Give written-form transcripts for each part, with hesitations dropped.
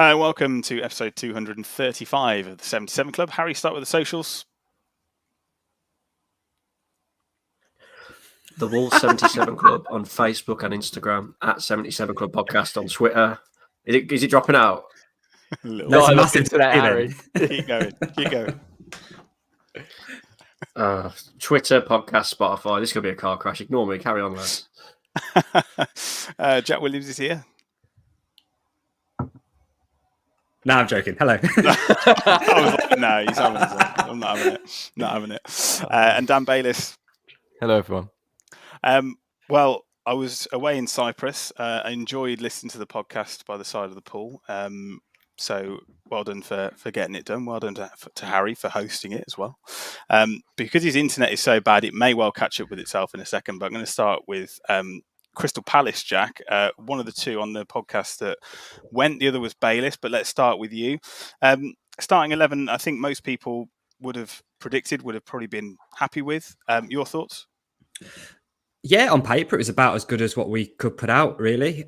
Welcome to episode 235 of the 77 Club. Harry, start with the socials. The Wolves 77 Club on Facebook and Instagram, at 77 Club Podcast on Twitter. Is it dropping out? No, I'm massive to that, Harry. Keep going. Twitter, podcast, Spotify. This could be a car crash. Ignore me. Carry on, lads. Jack Williams is here. No, I'm joking. Hello. No, he's having it. I'm not having it. And Dan Bayliss. Hello, everyone. Well, I was away in Cyprus. I enjoyed listening to the podcast by the side of the pool. So well done for getting it done. Well done to Harry for hosting it as well. Because his internet is so bad, it may well catch up with itself in a second. But I'm going to start with Crystal Palace, Jack. One of the two on the podcast that went. The other was Bayliss. But let's start with you. Starting 11, I think most people would have probably been happy with. Your thoughts? Yeah, on paper, it was about as good as what we could put out, really.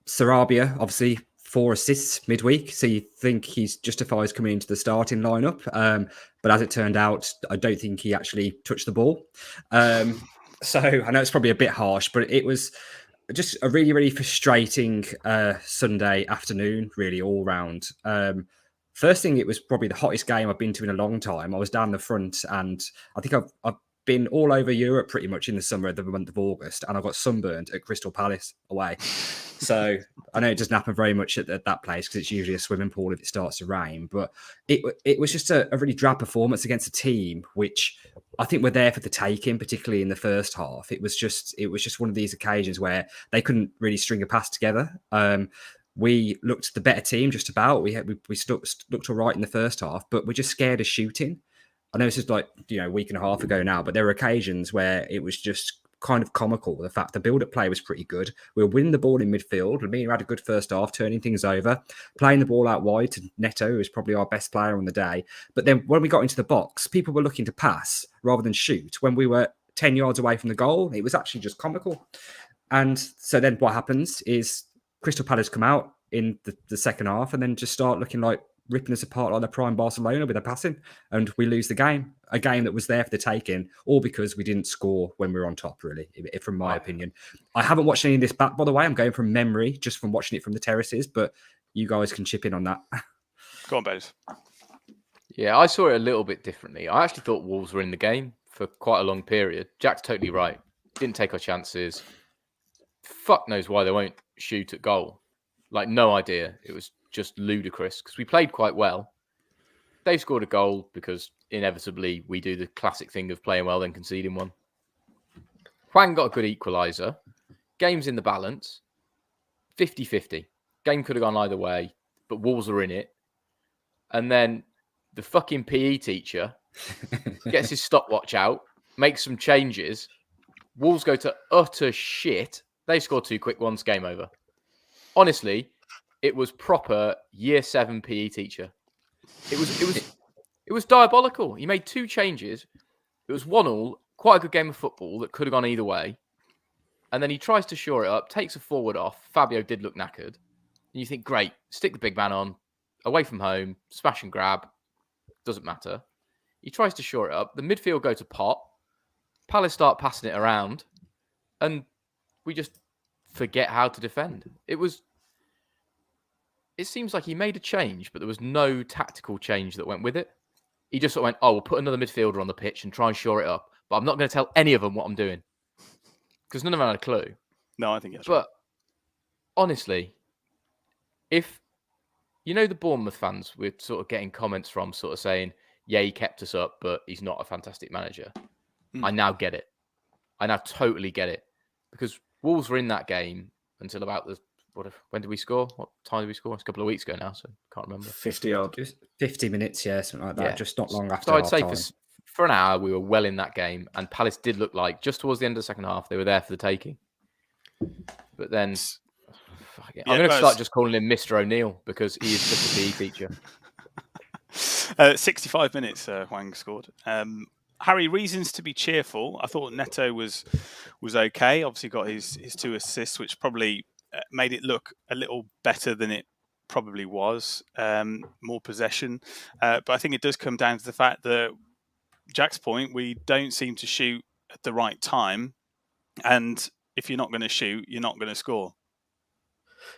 Sarabia, obviously, 4 assists midweek, so you think he's justifies coming into the starting lineup. But as it turned out, I don't think he actually touched the ball. So I know it's probably a bit harsh, but it was just a really, really frustrating Sunday afternoon, really, all round. First thing, it was probably the hottest game I've been to in a long time. I was down the front, and I think I've been all over Europe pretty much in the summer of the month of August, and I got sunburned at Crystal Palace away. So I know it doesn't happen very much at that place because it's usually a swimming pool if it starts to rain. But it was just a really drab performance against a team which I think were there for the taking, particularly in the first half. It was just one of these occasions where they couldn't really string a pass together. We looked the better team just about. We looked all right in the first half, but we're just scared of shooting. I know this is like, a week and a half ago now, but there were occasions where it was just kind of comical. The fact the build-up play was pretty good. We were winning the ball in midfield. We had a good first half, turning things over, playing the ball out wide to Neto, who was probably our best player on the day. But then when we got into the box, people were looking to pass rather than shoot. When we were 10 yards away from the goal, it was actually just comical. And so then what happens is Crystal Palace come out in the second half and then just start looking like ripping us apart like the prime Barcelona with their passing, and we lose the game. A game that was there for the taking, all because we didn't score when we were on top, really, from my opinion. I haven't watched any of this back, by the way. I'm going from memory, just from watching it from the terraces, but you guys can chip in on that. Go on, Bez. Yeah, I saw it a little bit differently. I actually thought Wolves were in the game for quite a long period. Jack's totally right. Didn't take our chances. Fuck knows why they won't shoot at goal. Like, no idea. It was just ludicrous because we played quite well. They've scored a goal because inevitably we do the classic thing of playing well then conceding one. Hwang got a good equaliser. Game's in the balance. 50-50. Game could have gone either way, but Wolves are in it. And then the fucking PE teacher gets his stopwatch out, makes some changes. Wolves go to utter shit. They score 2 quick ones, game over. Honestly, it was proper year 7 PE teacher. It was diabolical. He made 2 changes. It was 1-1, quite a good game of football that could have gone either way. And then he tries to shore it up, takes a forward off. Fabio did look knackered. And you think, great, stick the big man on, away from home, smash and grab. Doesn't matter. He tries to shore it up. The midfield go to pot. Palace start passing it around. And we just forget how to defend. It seems like he made a change, but there was no tactical change that went with it. He just sort of went, we'll put another midfielder on the pitch and try and shore it up. But I'm not going to tell any of them what I'm doing. Because none of them had a clue. No, I think that's right. But honestly, if, the Bournemouth fans, we're sort of getting comments from sort of saying, yeah, he kept us up, but he's not a fantastic manager. I now get it. I now totally get it. Because Wolves were in that game until about when did we score? What time did we score? It's a couple of weeks ago now, so I can't remember. 50 odd. 50 minutes, yeah, something like that. Yeah. Just not long after. So I'd say for an hour, we were well in that game, and Palace did look like, just towards the end of the second half, they were there for the taking. But then, I'm going to start just calling him Mr. O'Neill, because he is just a PE teacher. 65 minutes, Hwang scored. Harry, reasons to be cheerful. I thought Neto was okay. Obviously got his 2 assists, which probably made it look a little better than it probably was more possession. But I think it does come down to the fact that, Jack's point, we don't seem to shoot at the right time. And if you're not going to shoot, you're not going to score.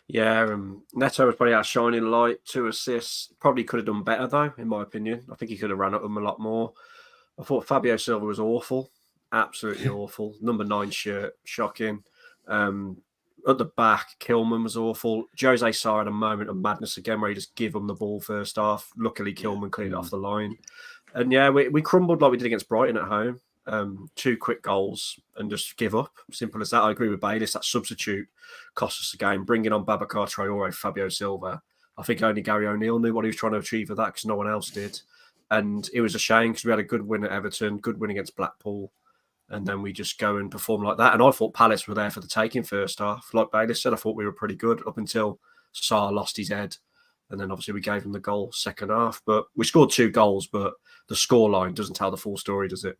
Yeah, Neto was probably our shining light, 2 assists. Probably could have done better, though, in my opinion. I think he could have ran at them a lot more. I thought Fabio Silva was awful, absolutely awful. Number 9 shirt, shocking. At the back, Kilman was awful. Jose Sarr had a moment of madness again where he just gave him the ball first half. Luckily, Kilman cleared it off the line. And yeah, we crumbled like we did against Brighton at home. 2 quick goals and just give up. Simple as that. I agree with Bayliss. That substitute cost us the game. Bringing on Babacar Traore, Fabio Silva. I think only Gary O'Neill knew what he was trying to achieve with that because no one else did. And it was a shame because we had a good win at Everton, good win against Blackpool. And then we just go and perform like that. And I thought Palace were there for the taking first half. Like Bayliss said, I thought we were pretty good up until Sarr lost his head. And then obviously we gave him the goal second half. But we scored 2 goals, but the scoreline doesn't tell the full story, does it?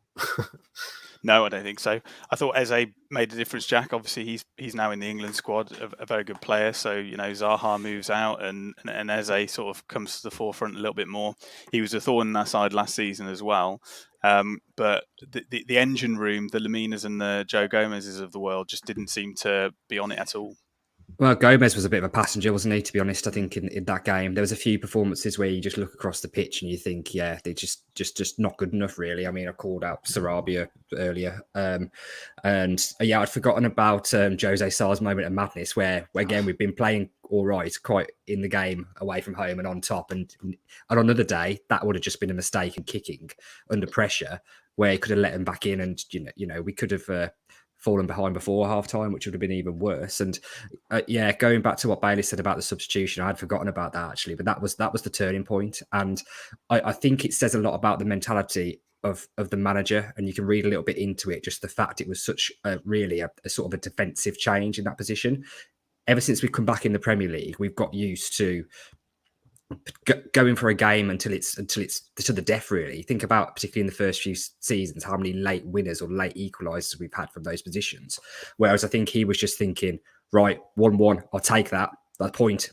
No, I don't think so. I thought Eze made a difference, Jack. Obviously, he's now in the England squad, a very good player. So, Zaha moves out and Eze sort of comes to the forefront a little bit more. He was a thorn in our side last season as well. But the engine room, the Laminas and the Joe Gomez's of the world just didn't seem to be on it at all. Well, Gomez was a bit of a passenger, wasn't he, to be honest? I think in that game, there was a few performances where you just look across the pitch and you think, yeah, they're just not good enough, really. I mean, I called out Sarabia earlier. And I'd forgotten about Jose Sarr's moment of madness where again, we've been playing all right, quite in the game away from home and on top. And on another day, that would have just been a mistake in kicking under pressure where he could have let him back in and, we could have... fallen behind before half time, which would have been even worse. And going back to what Bailey said about the substitution, I had forgotten about that actually, but that was the turning point. And I think it says a lot about the mentality of the manager, and you can read a little bit into it, just the fact it was such a sort of a defensive change in that position. Ever since we've come back in the Premier League, we've got used to going for a game until it's to the death, really. Think about, particularly in the first few seasons, how many late winners or late equalisers we've had from those positions. Whereas I think he was just thinking, right, 1-1, I'll take that. A point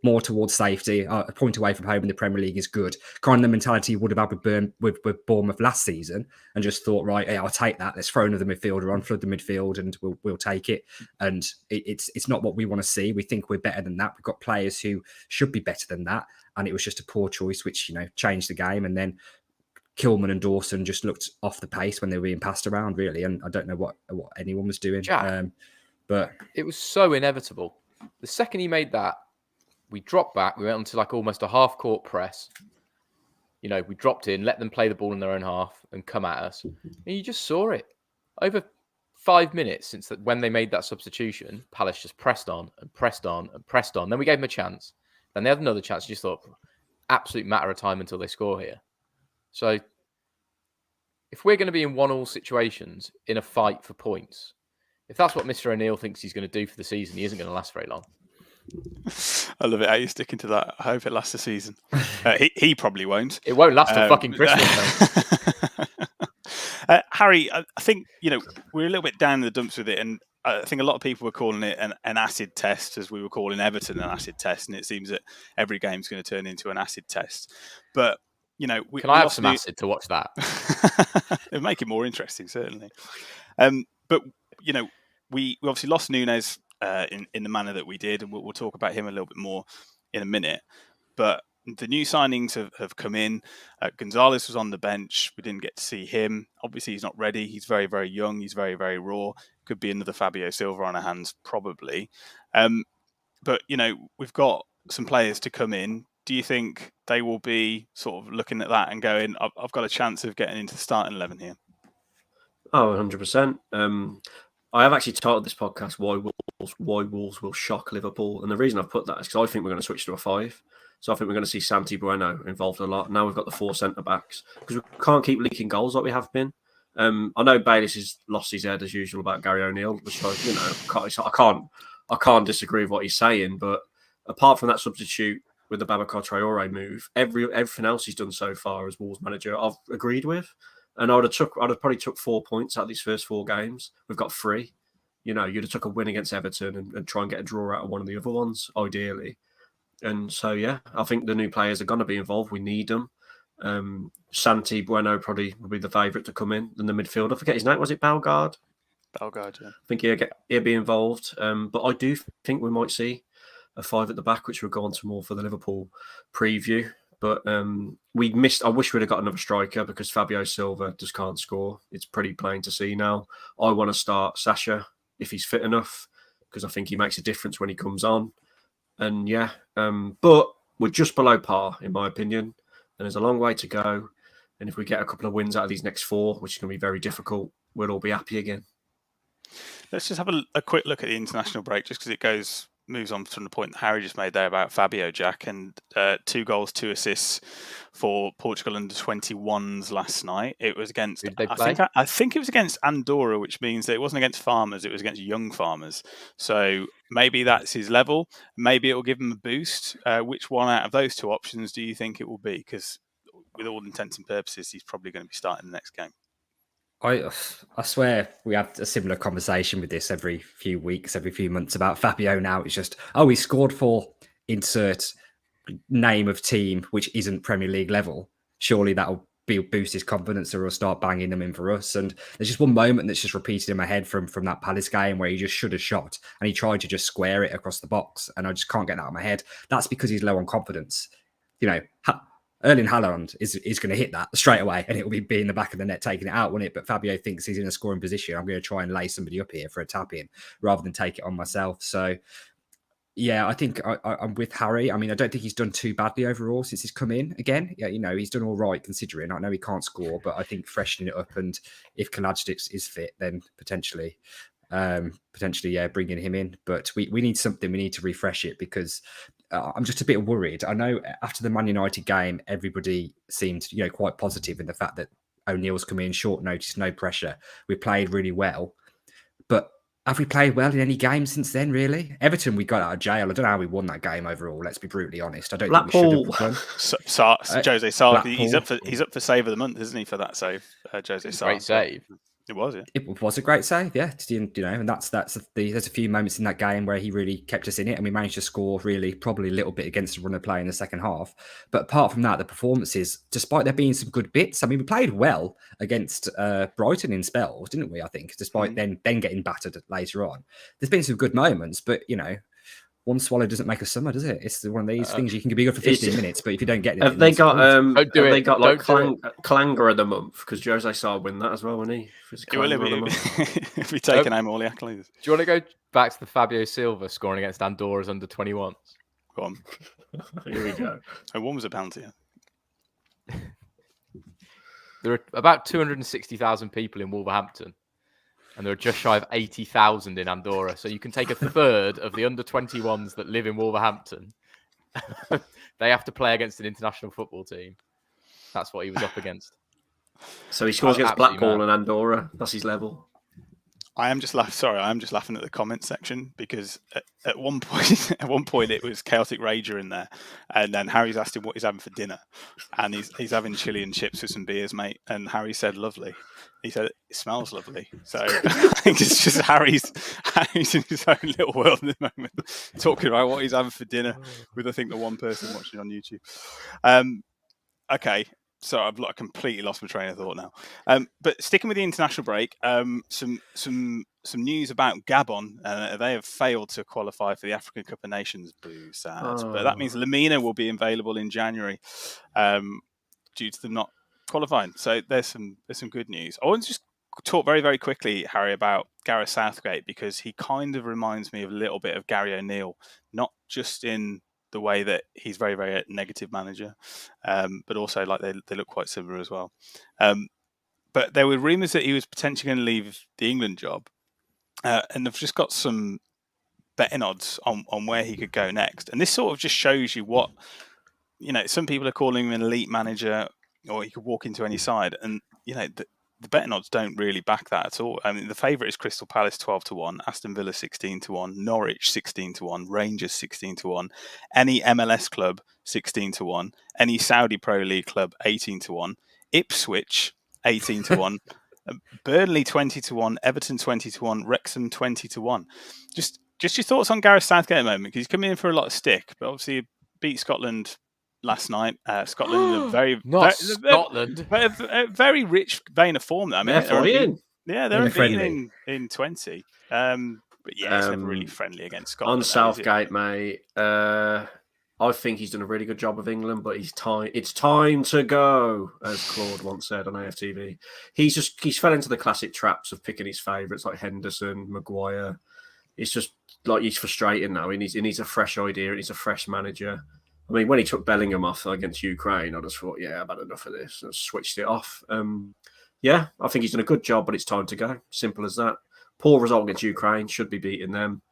more towards safety. A point away from home in the Premier League is good. Kind of the mentality you would have had with Bournemouth last season, and just thought, right, hey, I'll take that. Let's throw another midfielder on, flood the midfield, and we'll take it. And it's not what we want to see. We think we're better than that. We've got players who should be better than that, and it was just a poor choice, which changed the game. And then Kilman and Dawson just looked off the pace when they were being passed around, really. And I don't know what anyone was doing. But it was so inevitable. The second he made that, we dropped back. We went on to like almost a half-court press. We dropped in, let them play the ball in their own half and come at us. And you just saw it. Over 5 minutes since when they made that substitution, Palace just pressed on and pressed on and pressed on. Then we gave them a chance. Then they had another chance. You just thought, absolute matter of time until they score here. So if we're going to be in 1-1 situations in a fight for points, if that's what Mr. O'Neill thinks he's going to do for the season, he isn't going to last very long. I love it how you're sticking to that. I hope it lasts the season. He probably won't. It won't last till fucking Christmas. Harry, I think, we're a little bit down in the dumps with it. And I think a lot of people were calling it an acid test, as we were calling Everton an acid test. And it seems that every game's going to turn into an acid test. But, can I have some acid to watch that? It'll make it more interesting, certainly. But, we obviously lost Nunes in the manner that we did, and we'll talk about him a little bit more in a minute. But the new signings have come in. Gonzalez was on the bench. We didn't get to see him. Obviously, he's not ready. He's very, very young. He's very, very raw. Could be another Fabio Silva on our hands, probably. But, we've got some players to come in. Do you think they will be sort of looking at that and going, I've got a chance of getting into the starting 11 here? Oh, 100%. I have actually titled this podcast why Wolves will shock Liverpool. And the reason I've put that is because I think we're going to switch to a 5. So I think we're going to see Santi Bueno involved a lot. Now we've got the 4 centre-backs because we can't keep leaking goals like we have been. I know Bayliss has lost his head as usual about Gary O'Neill, which I can't disagree with what he's saying. But apart from that substitute with the Babacar Traore move, everything else he's done so far as Wolves manager, I've agreed with. And I'd have probably took 4 points out of these first 4 games. We've got 3. You'd have took a win against Everton and try and get a draw out of one of the other ones, ideally. And so, yeah, I think the new players are going to be involved. We need them. Santi Bueno probably will be the favourite to come in. And the midfielder, I forget his name, was it Bellegarde? Bellegarde, yeah. I think he'll be involved. But I do think we might see a 5 at the back, which we'll go on to more for the Liverpool preview. But we missed. I wish we'd have got another striker because Fabio Silva just can't score. It's pretty plain to see now. I want to start Sasha if he's fit enough because I think he makes a difference when he comes on. And yeah, but we're just below par in my opinion, and there's a long way to go. And if we get a couple of wins out of these next 4, which is going to be very difficult, we'll all be happy again. Let's just have a quick look at the international break, just because moves on from the point that Harry just made there about Fabio, Jack, and 2 goals, 2 assists for Portugal under 21s last night. It was against, Who did they play? I think it was against Andorra, which means that it wasn't against farmers, it was against young farmers. So maybe that's his level. Maybe it will give him a boost. Which one out of those 2 options do you think it will be? Because with all intents and purposes, he's probably going to be starting the next game. I swear we have a similar conversation with this every few weeks, every few months about Fabio now. It's just, he scored for insert name of team, which isn't Premier League level. Surely that'll boost his confidence or he'll start banging them in for us. And there's just one moment that's just repeated in my head from that Palace game where he just should have shot and he tried to just square it across the box. And I just can't get that out of my head. That's because he's low on confidence. Erling Haaland is going to hit that straight away and it will be in the back of the net taking it out, won't it? But Fabio thinks he's in a scoring position. I'm going to try and lay somebody up here for a tap in rather than take it on myself. So, yeah, I think I'm with Harry. I mean, I don't think he's done too badly overall since he's come in again. Yeah, he's done all right considering. I know he can't score, but I think freshening it up and if Kalajdzic is fit, then potentially, bringing him in. But we need something. We need to refresh it because I'm just a bit worried. I know after the Man United game, everybody seemed, quite positive in the fact that O'Neill's come in, short notice, no pressure. We played really well. But have we played well in any game since then, really? Everton, we got out of jail. I don't know how we won that game overall, let's be brutally honest. I don't think we should have won. Jose Sarr, he's up for save of the month, isn't he, for that save? Jose Sarr. Great save. It was, yeah. It was a great save, yeah. And there's a few moments in that game where he really kept us in it, and we managed to score really, probably a little bit against the run of play in the second half. But apart from that, the performances, despite there being some good bits, I mean, we played well against Brighton in spells, didn't we? I think, despite then getting battered later on. There's been some good moments, but one swallow doesn't make a summer, does it? It's one of these things you can be good for 15 minutes, but if you don't get it, have they got like Clanger of the month? Because Jose Sarr win that as well, wouldn't he? If we taken home all the accolades. Do you want to go back to the Fabio Silva scoring against Andorra's under 21s? Go on. Here we go. One was a penalty. There are about 260,000 people in Wolverhampton. And there are just shy of 80,000 in Andorra. So you can take a third of the under-21s that live in Wolverhampton. They have to play against an international football team. That's what he was up against. So he scores against Blackpool and Andorra. That's his level. I am just laughing at the comment section because at one point it was Chaotic Rager in there, and then Harry's asked him what he's having for dinner, and he's having chili and chips with some beers, mate. And Harry said, "Lovely." He said, "It smells lovely." So I think it's just Harry's in his own little world at the moment, talking about what he's having for dinner with I think the one person watching on YouTube. Okay. So I've completely lost my train of thought now. But sticking with the international break, some news about Gabon. They have failed to qualify for the African Cup of Nations. Boo, sad. But that means Lamina will be available in January due to them not qualifying. So there's some good news. I want to just talk very, very quickly, Harry, about Gareth Southgate because he kind of reminds me of a little bit of Gary O'Neill, not just in the way that he's very, very negative manager, but also like they look quite similar as well. But there were rumours that he was potentially going to leave the England job, and they've just got some betting odds on where he could go next. And this sort of just shows you what, some people are calling him an elite manager, or he could walk into any side, and the betting odds don't really back that at all. I mean, the favourite is Crystal Palace 12-1, Aston Villa 16-1, Norwich 16-1, Rangers 16-1, any MLS club 16-1, any Saudi Pro League club 18-1, Ipswich 18-1, Burnley 20-1, Everton 20-1, Wrexham 20-1. Just your thoughts on Gareth Southgate at the moment, because he's coming in for a lot of stick, but obviously beat Scotland last night. Scotland in a Not Scotland. a very rich vein of form. I mean, They're flying. they're unbeaten in 20. But yeah, it's never really Um, friendly against Scotland. On Southgate, mate, I think he's done a really good job of England, but it's time to go, as Claude once said on AFTV. He's fell into the classic traps of picking his favourites like Henderson, Maguire. It's just like he's frustrating now. He needs a fresh idea. He needs a fresh manager. I mean, when he took Bellingham off against Ukraine, I just thought, yeah, I've had enough of this, and switched it off. Yeah, I think he's done a good job, but it's time to go. Simple as that. Poor result against Ukraine, should be beating them.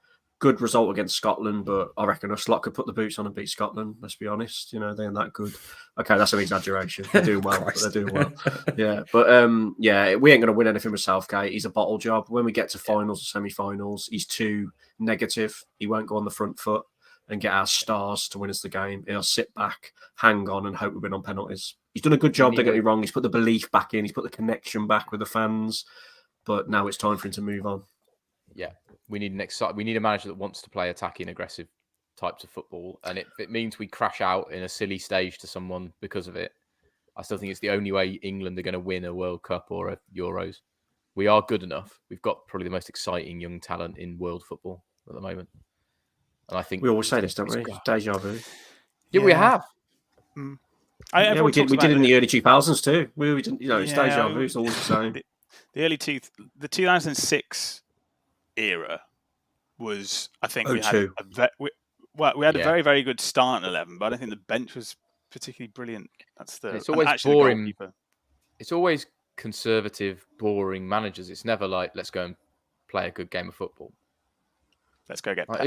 Good result against Scotland, but I reckon a slot could put the boots on and beat Scotland. Let's be honest, they're that good. Okay, that's an exaggeration. They're doing well. But they're doing well. Yeah, but yeah, we ain't going to win anything with Southgate. He's a bottle job. When we get to finals or semi-finals, he's too negative. He won't go on the front foot and get our stars to win us the game. He'll sit back, hang on, and hope we win on penalties. He's done a good job. Don't get me wrong. He's put the belief back in. He's put the connection back with the fans. But now it's time for him to move on. Yeah, we need a manager that wants to play attacking, aggressive types of football, and if it means we crash out in a silly stage to someone because of it, I still think it's the only way England are going to win a World Cup or a Euros. We are good enough. We've got probably the most exciting young talent in world football at the moment, and I think we always say this, don't we? Deja vu. Yeah, we have. Mm. We did it in the early 2000s too. We didn't, it's deja vu. It's always the same. The 2006 era was, I think, we had a very, very good starting 11, but I don't think the bench was particularly brilliant. It's always boring. It's always conservative, boring managers. It's never like, let's go and play a good game of football. Let's go get Pep.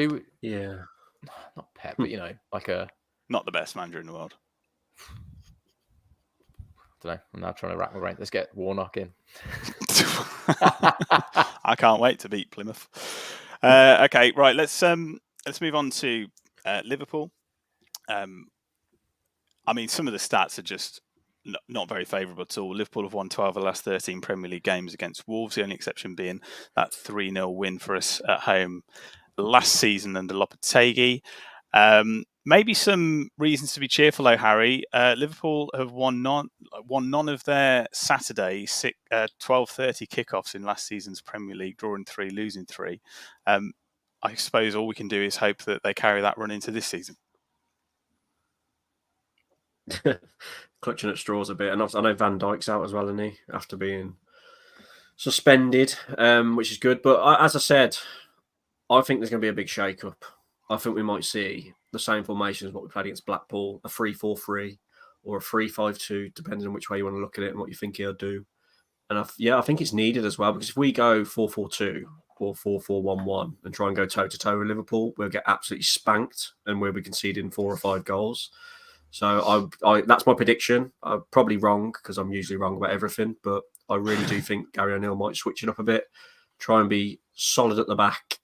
Not Pep, but not the best manager in the world. I don't know. I'm now trying to rack my brain. Let's get Warnock in. I can't wait to beat Plymouth. Okay, right. Let's move on to Liverpool. I mean, some of the stats are just not very favourable at all. Liverpool have won 12 of the last 13 Premier League games against Wolves. The only exception being that 3-0 win for us at home last season under Lopetegui. Maybe some reasons to be cheerful, though, Harry. Liverpool have won none of their Saturday 12:30 kickoffs in last season's Premier League, drawing 3, losing 3. I suppose all we can do is hope that they carry that run into this season. Clutching at straws a bit, and I know Van Dijk's out as well, isn't he? After being suspended, which is good. But as I said, I think there's going to be a big shake-up. I think we might see the same formation as what we played against Blackpool, a 3-4-3 or a 3-5-2, depending on which way you want to look at it and what you think he'll do. And I think it's needed as well, because if we go 4-4-2 or 4-4-1-1 and try and go toe-to-toe with Liverpool, we'll get absolutely spanked and we'll be conceding 4 or 5 goals. So that's my prediction. I'm probably wrong because I'm usually wrong about everything, but I really do think Gary O'Neill might switch it up a bit, try and be solid at the back,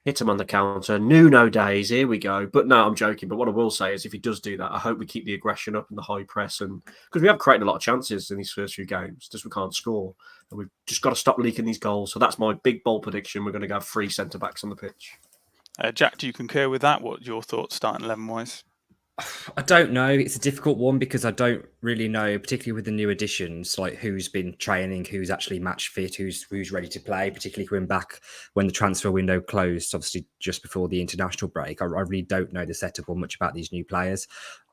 hit him on the counter. Nuno days, here we go. But no, I'm joking. But what I will say is if he does do that, I hope we keep the aggression up and the high press. And because we have created a lot of chances in these first few games, just we can't score. And we've just got to stop leaking these goals. So that's my big, bold prediction. We're going to have 3 centre-backs on the pitch. Jack, do you concur with that? What are your thoughts starting 11-wise? I don't know. It's a difficult one because I don't really know, particularly with the new additions, like who's been training, who's actually match fit, who's ready to play, particularly coming back when the transfer window closed, obviously just before the international break. I really don't know the setup or much about these new players.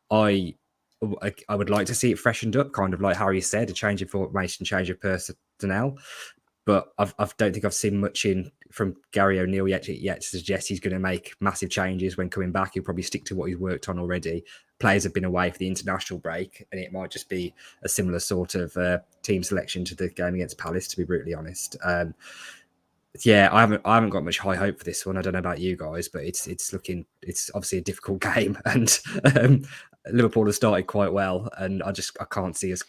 I would like to see it freshened up, kind of like Harry said, a change of formation, change of personnel. But I don't think I've seen much from Gary O'Neill yet to suggest he's going to make massive changes when coming back. He'll probably stick to what he's worked on already. Players have been away for the international break, and it might just be a similar sort of team selection to the game against Palace, to be brutally honest. I haven't got much high hope for this one. I don't know about you guys, but it's obviously a difficult game, and Liverpool has started quite well, and I can't see us.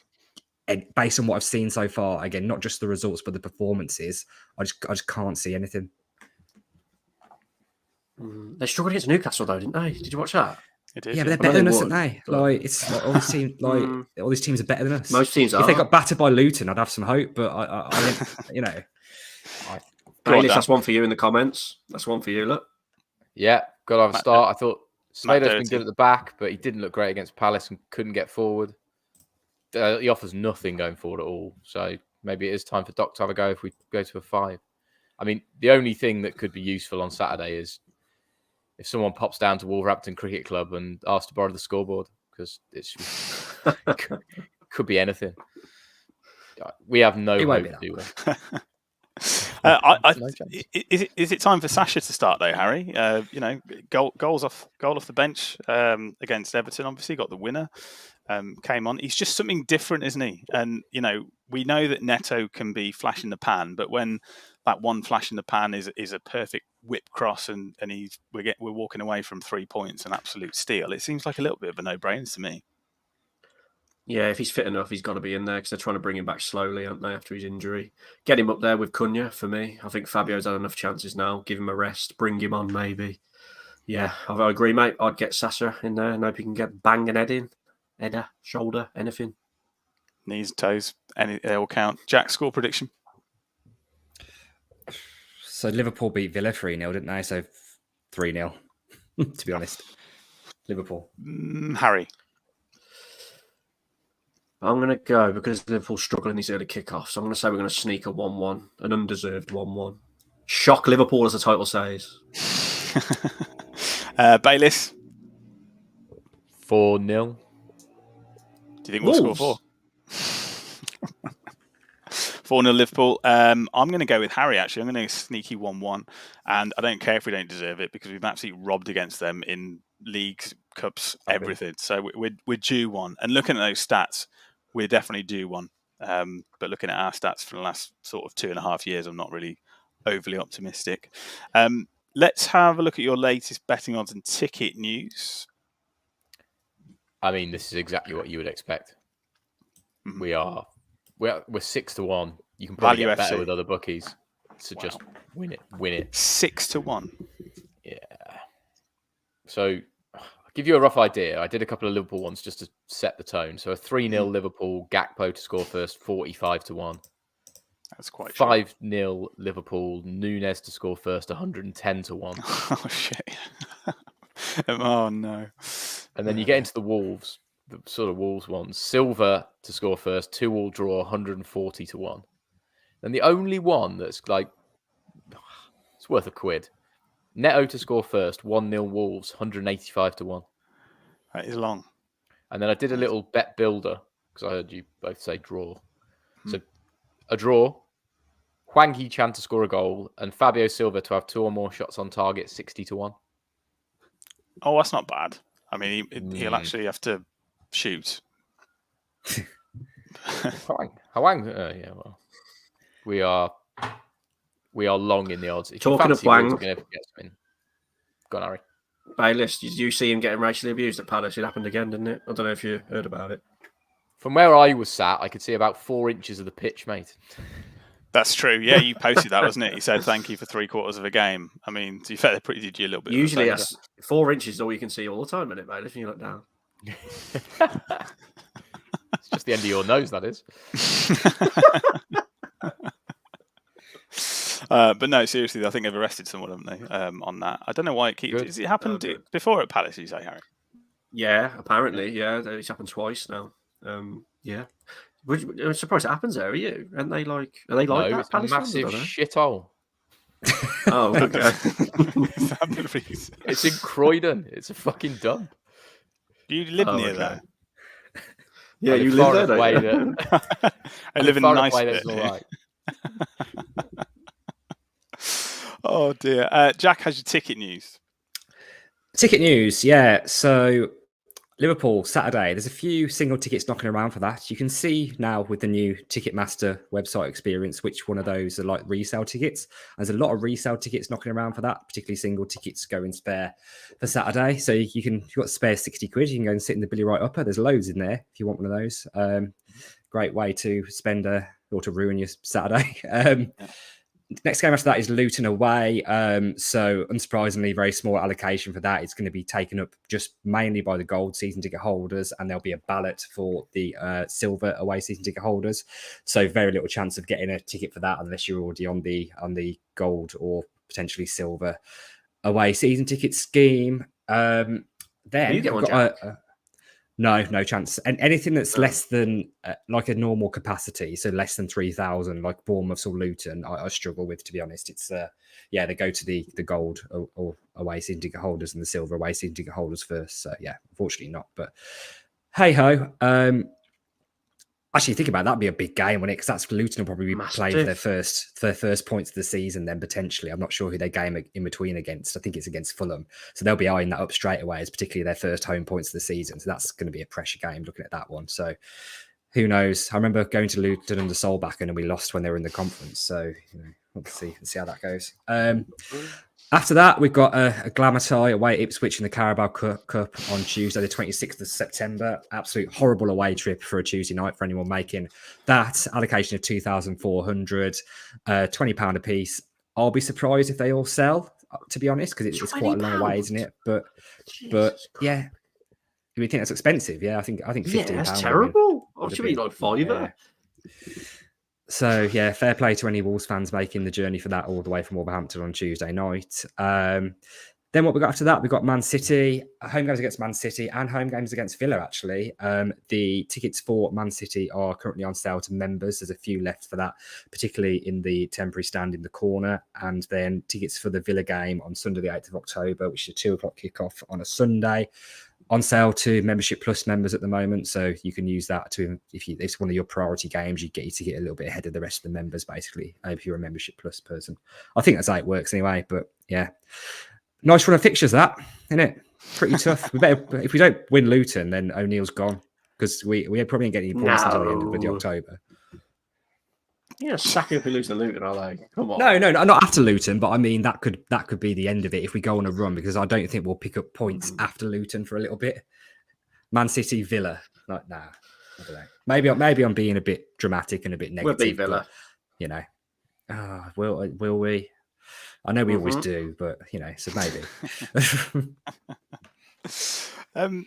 And based on what I've seen so far, again, not just the results, but the performances, I just can't see anything. They struggled against Newcastle, though, didn't they? Did you watch that? Yeah, but they're better than us, aren't they? Like it's like all these teams are better than us. Most teams are. If they got battered by Luton, I'd have some hope, but I you know. Bailiff, that's one for you in the comments. That's one for you. Look. Yeah, got to have a start. I thought Smedo's been good at the back, but he didn't look great against Palace and couldn't get forward. He offers nothing going forward at all. So maybe it is time for Doc to have a go if we go to a 5. I mean, the only thing that could be useful on Saturday is if someone pops down to Wolverhampton Cricket Club and asks to borrow the scoreboard, because it could be anything. We have no hope, do we? Is it time for Sasha to start though, Harry? Goal off the bench against Everton. Obviously, got the winner. Came on. He's just something different, isn't he? And we know that Neto can be flash in the pan, but when that one flash in the pan is a perfect whip cross, and we're walking away from 3 points, an absolute steal. It seems like a little bit of a no-brainer to me. Yeah, if he's fit enough, he's got to be in there because they're trying to bring him back slowly, aren't they, after his injury? Get him up there with Cunha for me. I think Fabio's had enough chances now. Give him a rest. Bring him on, maybe. Yeah, I agree, mate. I'd get Sasha in there and hope he can get bang and head in. Header, shoulder, anything. Knees, toes, they all count. Jack, score prediction? So Liverpool beat Villa 3-0, didn't they? So 3-0, to be honest. Liverpool. Harry? I'm going to go, because Liverpool's struggling these early kickoffs, so I'm going to say we're going to sneak a 1-1, an undeserved 1-1. Shock Liverpool, as the title says. Bayliss? 4-0. Do you think we'll score 4? 4-0 Liverpool. I'm going to go with Harry, actually. I'm going to go sneaky 1-1. And I don't care if we don't deserve it, because we've absolutely robbed against them in leagues, cups, everything. So we're due one. And looking at those stats, we're definitely due one. But looking at our stats for the last sort of 2.5 years, I'm not really overly optimistic. Let's have a look at your latest betting odds and ticket news. I mean, this is exactly what you would expect. Mm-hmm. We're 6-1. You can probably get better with other bookies. So just win it. 6-1. Yeah. So I'll give you a rough idea. I did a couple of Liverpool ones just to set the tone. So a 3-0 Liverpool, Gakpo to score first, 45-1. That's quite 5-0 Liverpool, Nunes to score first, 110-1. Oh shit! Oh no! And then you get into the Wolves, the sort of Wolves ones. Silva to score first, 2-2 draw, 140-1. And the only one that's like it's worth a quid. Neto to score first, 1-0 Wolves, 185-1. That is long. And then I did a little bet builder because I heard you both say draw. So a draw, Hwang Hee-chan to score a goal, and Fabio Silva to have 2 or more shots on target, 60-1. Oh, that's not bad. I mean, he'll actually have to shoot. Hwang, yeah, well, we are long in the odds. If Talking of Hwang, go on, Harry. Bayliss, did you see him getting racially abused at Palace? It happened again, didn't it? I don't know if you heard about it. From where I was sat, I could see about 4 inches of the pitch, mate. That's true. Yeah, you posted that, wasn't it? You said thank you for 3/4 of a game. I mean, to be fair, they pretty did you a little bit. Usually, that's 4 inches is all you can see all the time, isn't it, mate? If you look down. It's just the end of your nose, that is. But no, seriously, I think they've arrested someone, haven't they? On that, I don't know why it keeps. Has it happened before at Palace? You say, Harry? Yeah, apparently, yeah. It's happened twice now. Yeah. I'm surprised it happens there. Are you? Are they like no, that? It's a massive shithole. Oh, okay. It's in Croydon. It's a fucking dump. You live near there? Yeah, you live there. I live in a nice bit. All right. Oh dear. Jack, has your ticket news? Ticket news, yeah. So Liverpool, Saturday. There's a few single tickets knocking around for that. You can see now with the new Ticketmaster website experience which one of those are like resale tickets. There's a lot of resale tickets knocking around for that, particularly single tickets going spare for Saturday. So you've got spare 60 quid. You can go and sit in the Billy Wright upper. There's loads in there if you want one of those. Great way to spend or to ruin your Saturday. Next game after that is Luton away. So unsurprisingly, very small allocation for that. It's going to be taken up just mainly by the gold season ticket holders, and there'll be a ballot for the silver away season ticket holders. So very little chance of getting a ticket for that unless you're already on the gold or potentially silver away season ticket scheme. Then you get we've one, got Jack? no chance. And anything that's No. less than like a normal capacity, so less than 3,000, like Bournemouth or Luton, I struggle with, to be honest. It's they go to the gold or away season ticket holders and the silver away season ticket holders first. So yeah, unfortunately not. But hey ho. Actually, think about it, that'd be a big game, wouldn't it? Because that's Luton will probably be playing for their first points of the season. Then potentially, I'm not sure who they game in between against. I think it's against Fulham, so they'll be eyeing that up straight away as particularly their first home points of the season. So that's going to be a pressure game. Looking at that one, so who knows? I remember going to Luton under Solbakken and we lost when they were in the conference. So let's see how that goes. After that, we've got a glamour tie away at Ipswich in the Carabao Cup on Tuesday, the 26th of September. Absolute horrible away trip for a Tuesday night for anyone making that. Allocation of 2,400, £20 a piece. I'll be surprised if they all sell, to be honest, because it's quite a long way, isn't it? But yeah, do we think that's expensive? Yeah, I think £15. Yeah, that's terrible. It should be like £5. Yeah. So, yeah, fair play to any Wolves fans making the journey for that all the way from Wolverhampton on Tuesday night. Then what we got after that, we got Man City, home games against Man City and home games against Villa, actually. The tickets for Man City are currently on sale to members. There's a few left for that, particularly in the temporary stand in the corner. And then tickets for the Villa game on Sunday, the 8th of October, which is a 2 o'clock kickoff on a Sunday. On sale to Membership Plus members at the moment, so you can use that to if it's one of your priority games, you get your ticket a little bit ahead of the rest of the members, basically. If you're a Membership Plus person, I think that's how it works anyway. But yeah, nice run of fixtures, that isn't it? Pretty tough. We better if we don't win Luton, then O'Neill's gone because we probably ain't getting any points until the end of the October. Yeah, sack if we lose to Luton, are they? Come on. No, not after Luton, but I mean that could be the end of it if we go on a run because I don't think we'll pick up points after Luton for a little bit. Man City, Villa, like nah, I don't know. Maybe I'm being a bit dramatic and a bit negative. We'll beat Villa, but, will we? I know we always do, but so maybe.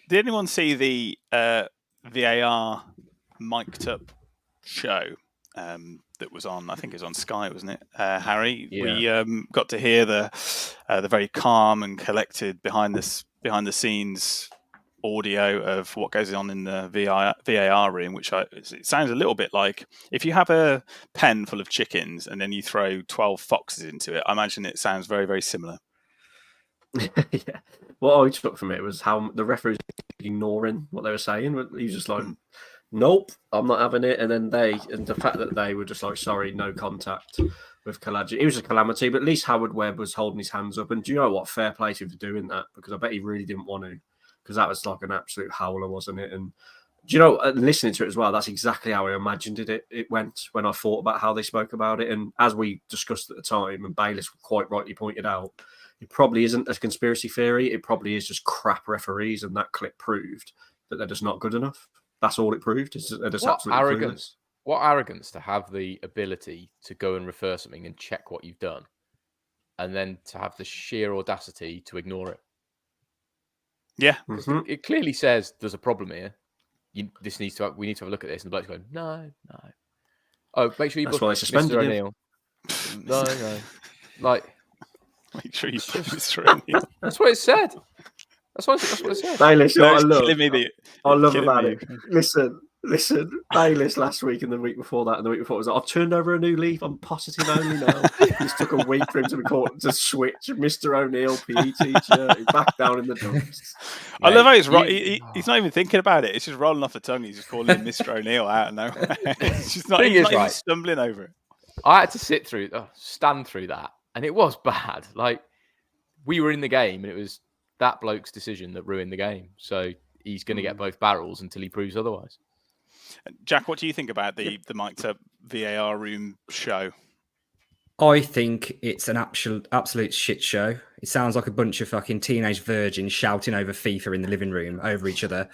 Did anyone see the VAR mic'd up show? That was on, I think it was on Sky, wasn't it, Harry? Yeah. We got to hear the very calm and collected behind the scenes audio of what goes on in the VAR room, which it sounds a little bit like if you have a pen full of chickens and then you throw 12 foxes into it. I imagine it sounds very, very similar. Yeah. What I took from it was how the referees were ignoring what they were saying. He was just like, nope, I'm not having it. And then the fact that they were just like, sorry, no contact with Kalajdzic. It was a calamity, but at least Howard Webb was holding his hands up. And do you know what? Fair play to him for doing that because I bet he really didn't want to because that was like an absolute howler, wasn't it? And do you know, listening to it as well, that's exactly how I imagined it went when I thought about how they spoke about it. And as we discussed at the time, and Bayliss quite rightly pointed out, it probably isn't a conspiracy theory. It probably is just crap referees. And that clip proved that they're just not good enough. That's all it proved. It's just absolutely arrogance. What arrogance to have the ability to go and refer something and check what you've done, and then to have the sheer audacity to ignore it. Yeah, it clearly says there's a problem here. We need to have a look at this. And the bloke's going, no. Oh, make sure you. That's why they suspended Mr. O'Neill. No. Like, make sure you put Mr. O'Neill. That's what it said. That's what it said. Bayliss, I love about it. Listen, Bayliss last week and the week before that and the week before was like, I've turned over a new leaf. I'm positive only now. It took a week for him to switch. Mr. O'Neill, PE teacher, he's back down in the dumps. I love how he's not even thinking about it. It's just rolling off the tongue. He's just calling him Mr. O'Neill out of nowhere. He's just not even stumbling over it. I had to stand through that, and it was bad. Like, we were in the game, and it was that bloke's decision that ruined the game. So he's going to get both barrels until he proves otherwise. Jack, what do you think about the mic'd up VAR room show? I think it's an absolute shit show. It sounds like a bunch of fucking teenage virgins shouting over FIFA in the living room over each other.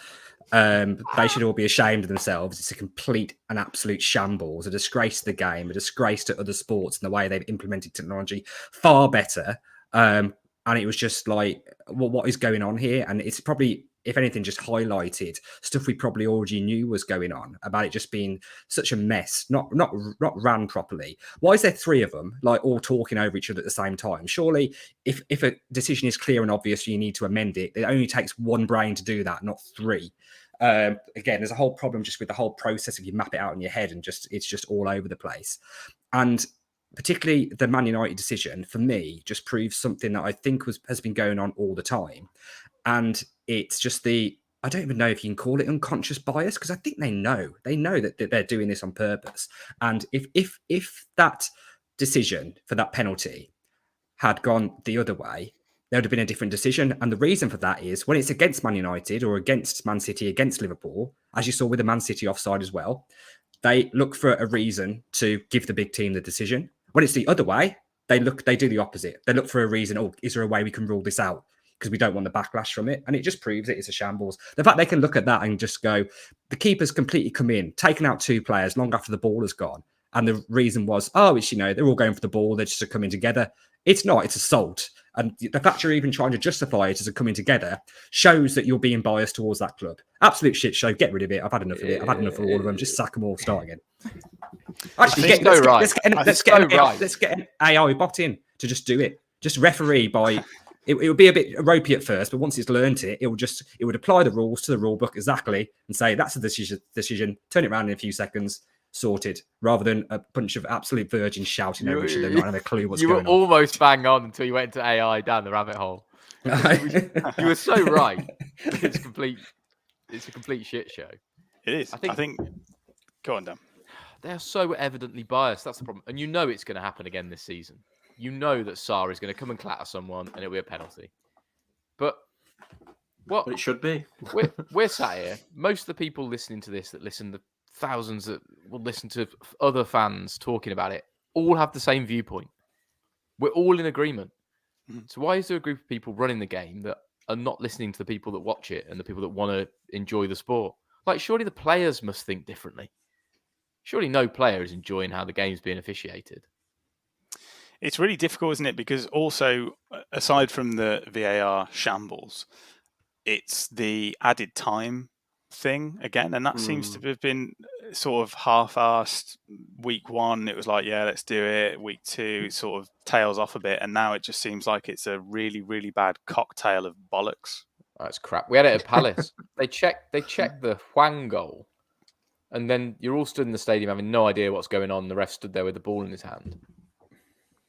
They should all be ashamed of themselves. It's a complete and absolute shambles, a disgrace to the game, a disgrace to other sports and the way they've implemented technology far better. And it was just like, what is going on here? And it's probably if anything, just highlighted stuff we probably already knew was going on about it just being such a mess, not ran properly. Why is there 3 of them, like all talking over each other at the same time? Surely, if a decision is clear and obvious, you need to amend it. It only takes 1 brain to do that, not 3. Again, there's a whole problem just with the whole process if you map it out in your head and it's just all over the place. And particularly the Man United decision, for me, just proves something that I think has been going on all the time. And it's just I don't even know if you can call it unconscious bias, because I think they know that they're doing this on purpose. And if that decision for that penalty had gone the other way, there would have been a different decision. And the reason for that is when it's against Man United or against Man City, against Liverpool, as you saw with the Man City offside as well, they look for a reason to give the big team the decision. When it's the other way, they do the opposite. They look for a reason. Oh, is there a way we can rule this out? Because we don't want the backlash from it. And it just proves it's a shambles. The fact they can look at that and just go, the keeper's completely come in, taken out 2 players long after the ball has gone. And the reason was, it's, they're all going for the ball. They're just coming together. It's not, it's assault. And the fact you're even trying to justify it as a coming together shows that you're being biased towards that club. Absolute shit show. Get rid of it. I've had enough of it. I've had enough of all of them. Just sack them all. Start again. Actually, let's get an AI bot in to just do it. Just referee by... It would be a bit ropey at first, but once it's learnt it, it would apply the rules to the rule book exactly and say, that's a decision, turn it around in a few seconds, sorted, rather than a bunch of absolute virgins shouting over each other, not having a clue what's going on. You were almost bang on until you went into AI down the rabbit hole. You were so right. It's a complete shit show. It is. I think go on, Dan. They're so evidently biased. That's the problem. And it's going to happen again this season. You know that Sarr is going to come and clatter someone and it'll be a penalty. But what it should be. we're sat here. Most of the people listening to this, that listen, the thousands that will listen to other fans talking about it, all have the same viewpoint. We're all in agreement. Mm-hmm. So why is there a group of people running the game that are not listening to the people that watch it and the people that want to enjoy the sport? Like, surely the players must think differently. Surely no player is enjoying how the game's being officiated. It's really difficult, isn't it? Because also, aside from the VAR shambles, it's the added time thing again. And that seems to have been sort of half-assed. Week 1, it was like, yeah, let's do it. Week 2, it sort of tails off a bit. And now it just seems like it's a really, really bad cocktail of bollocks. That's crap. We had it at Palace. They checked the Hwang goal. And then you're all stood in the stadium having no idea what's going on. The ref stood there with the ball in his hand.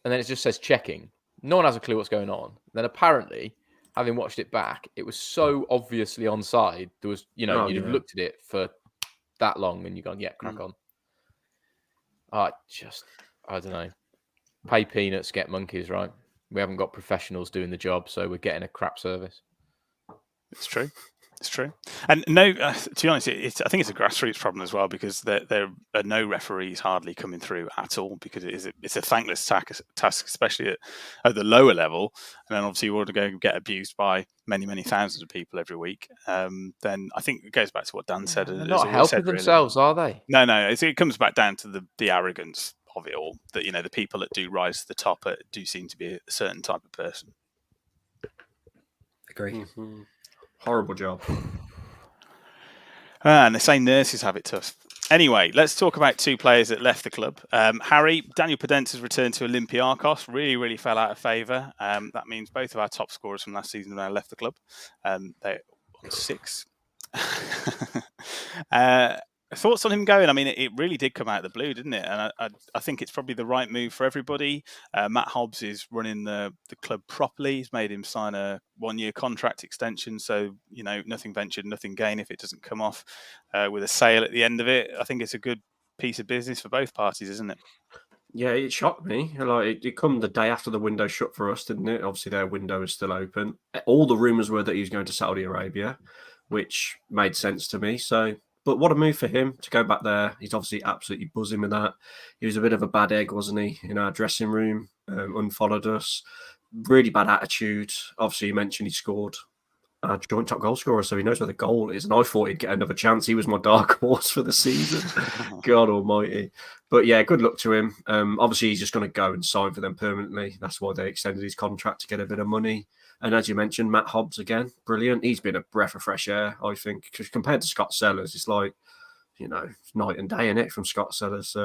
And then it just says checking. No one has a clue what's going on. Then apparently, having watched it back, it was so obviously onside. There was, you'd have looked at it for that long and you've gone, yeah, crack on. I don't know. Pay peanuts, get monkeys, right? We haven't got professionals doing the job, so we're getting a crap service. It's true. It's true. And no, to be honest, I think it's a grassroots problem as well, because there are no referees hardly coming through at all, because it's a thankless task, especially at the lower level. And then obviously you want to go and get abused by many, many thousands of people every week. Then I think it goes back to what Dan said. They're not helping themselves, are they? No. It comes back down to the arrogance of it all, that, the people that do rise to the top do seem to be a certain type of person. Agree. Mm-hmm. Horrible job. And the same nurses have it tough. Anyway, let's talk about 2 players that left the club. Harry, Daniel Podence has returned to Olympiacos. Really, really fell out of favour. That means both of our top scorers from last season have now left the club. They're on 6. Thoughts on him going? I mean, it really did come out of the blue, didn't it? And I think it's probably the right move for everybody. Matt Hobbs is running the club properly. He's made him sign a 1-year contract extension. So, nothing ventured, nothing gained if it doesn't come off with a sale at the end of it. I think it's a good piece of business for both parties, isn't it? Yeah, it shocked me. Like, it come the day after the window shut for us, didn't it? Obviously, their window is still open. All the rumours were that he was going to Saudi Arabia, which made sense to me. So... But what a move for him to go back there. He's obviously absolutely buzzing with that. He was a bit of a bad egg, wasn't he, in our dressing room, unfollowed us. Really bad attitude. Obviously, you mentioned he scored a joint top goal scorer, so he knows where the goal is. And I thought he'd get another chance. He was my dark horse for the season. God almighty. But yeah, good luck to him. Obviously, he's just going to go and sign for them permanently. That's why they extended his contract, to get a bit of money. And as you mentioned, Matt Hobbs again, brilliant. He's been a breath of fresh air, I think, because compared to Scott Sellers, it's like, night and day in it from Scott Sellers,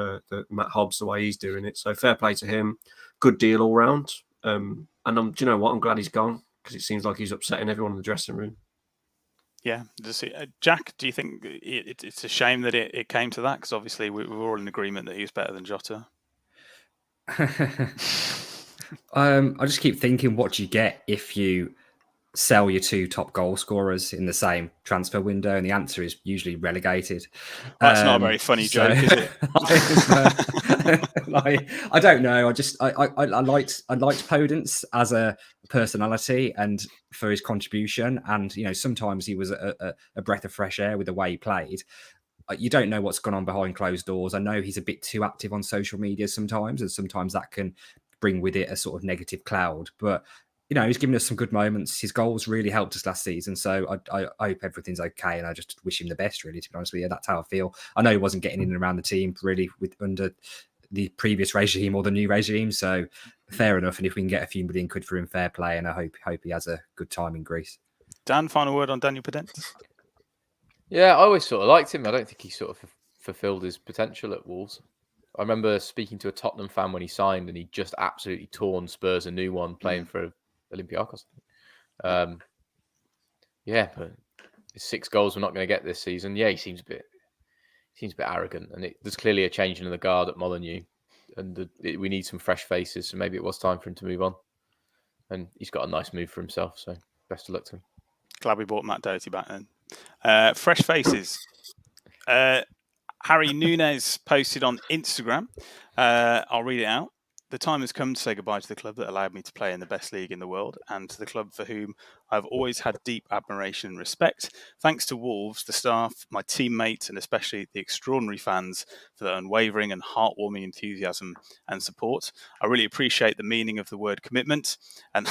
Matt Hobbs, the way he's doing it. So fair play to him. Good deal all round. And do you know what? I'm glad he's gone because it seems like he's upsetting everyone in the dressing room. Yeah. Jack, do you think it's a shame that it came to that? Because obviously we were all in agreement that he was better than Jota. I just keep thinking, what do you get if you sell your 2 top goal scorers in the same transfer window? And the answer is usually relegated. That's not a very funny joke, is it? I don't know. I liked Podence as a personality and for his contribution. And sometimes he was a breath of fresh air with the way he played. You don't know what's gone on behind closed doors. I know he's a bit too active on social media sometimes, and sometimes that can bring with it a sort of negative cloud. But he's given us some good moments. His goals really helped us last season. So I hope everything's okay. And I just wish him the best, really, to be honest with you. That's how I feel. I know he wasn't getting in and around the team really under the previous regime or the new regime. So fair enough. And if we can get a few million quid for him, fair play. And I hope he has a good time in Greece. Dan, final word on Daniel Podence? Yeah, I always sort of liked him. I don't think he sort of fulfilled his potential at Wolves. I remember speaking to a Tottenham fan when he signed, and he just absolutely torn Spurs a new one playing for Olympiacos. Yeah, but his 6 goals we're not going to get this season. Yeah, he seems a bit arrogant, and there's clearly a change in the guard at Molineux, and we need some fresh faces. So maybe it was time for him to move on, and he's got a nice move for himself. So best of luck to him. Glad we brought Matt Doherty back then. Fresh faces. Harry Nunes posted on Instagram. I'll read it out. The time has come to say goodbye to the club that allowed me to play in the best league in the world, and to the club for whom I've always had deep admiration and respect. Thanks to Wolves, the staff, my teammates, and especially the extraordinary fans for their unwavering and heartwarming enthusiasm and support. I really appreciate the meaning of the word commitment, and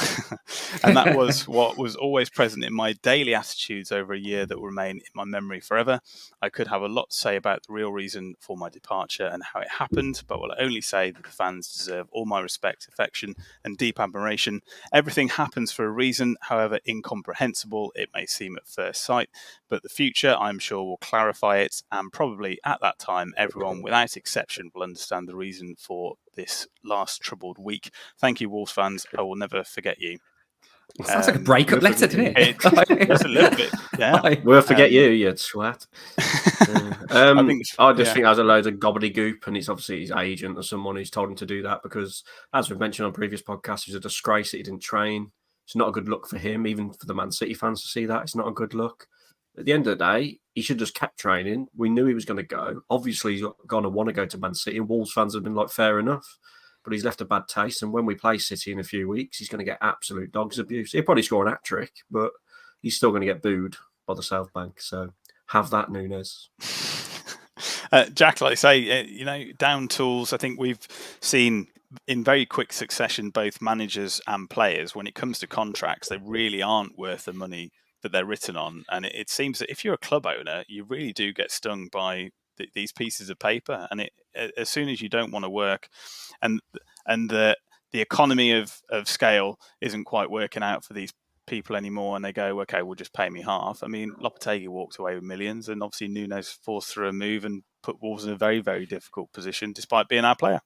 and that was what was always present in my daily attitudes over a year that will remain in my memory forever. I could have a lot to say about the real reason for my departure and how it happened, but will only say that the fans deserve all my respect, affection, and deep admiration. Everything happens for a reason, however incomprehensible it may seem at first sight, but the future, I'm sure, will clarify it, and probably at that time, everyone, without exception, will understand the reason for this last troubled week. Thank you, Wolves fans. I will never forget you. Sounds like a breakup letter, doesn't it? It's a little bit, yeah. We'll forget you twat. I just think there's a load of gobbledygook, and it's obviously his agent or someone who's told him to do that because, as we've mentioned on previous podcasts, it's a disgrace that he didn't train. It's not a good look for him, even for the Man City fans to see that. It's not a good look. At the end of the day, he should just kept training. We knew he was going to go. Obviously, he's going to want to go to Man City, and Wolves fans have been like, fair enough. But he's left a bad taste, and when we play City in a few weeks, he's going to get absolute dog's abuse. He'll probably score an hat-trick, but he's still going to get booed by the South Bank. So have that, Nunes. Jack, like I say, down tools. I think we've seen in very quick succession both managers and players. When it comes to contracts, they really aren't worth the money that they're written on. And it seems that if you're a club owner, you really do get stung by these pieces of paper. And as soon as you don't want to work, and the economy of scale isn't quite working out for these people anymore, and they go, okay, we'll just pay me half. I mean, Lopetegui walked away with millions, and obviously Nunes forced through a move and put Wolves in a very, very difficult position, despite being our player.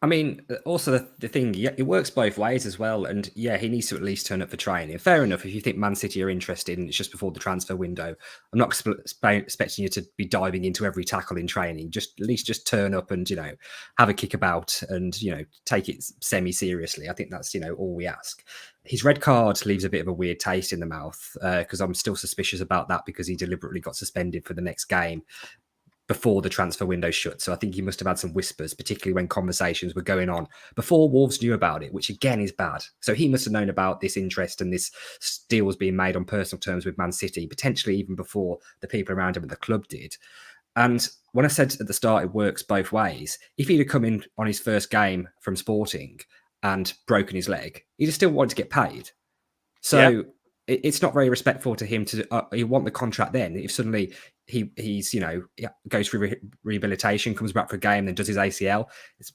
I mean, also the thing, it works both ways as well. And yeah, he needs to at least turn up for training. Fair enough if you think Man City are interested and it's just before the transfer window. I'm not expecting you to be diving into every tackle in training. Just at least just turn up and, have a kick about and, take it semi-seriously. I think that's, all we ask. His red card leaves a bit of a weird taste in the mouth because I'm still suspicious about that because he deliberately got suspended for the next game before the transfer window shut. So I think he must have had some whispers, particularly when conversations were going on before Wolves knew about it, which again is bad. So he must have known about this interest and this deal was being made on personal terms with Man City, potentially even before the people around him at the club did. And when I said at the start it works both ways, if he'd have come in on his first game from Sporting and broken his leg, he'd have still wanted to get paid. So it's not very respectful to him to he want the contract then. If suddenly he's goes through rehabilitation, comes back for a game, then does his ACL, it's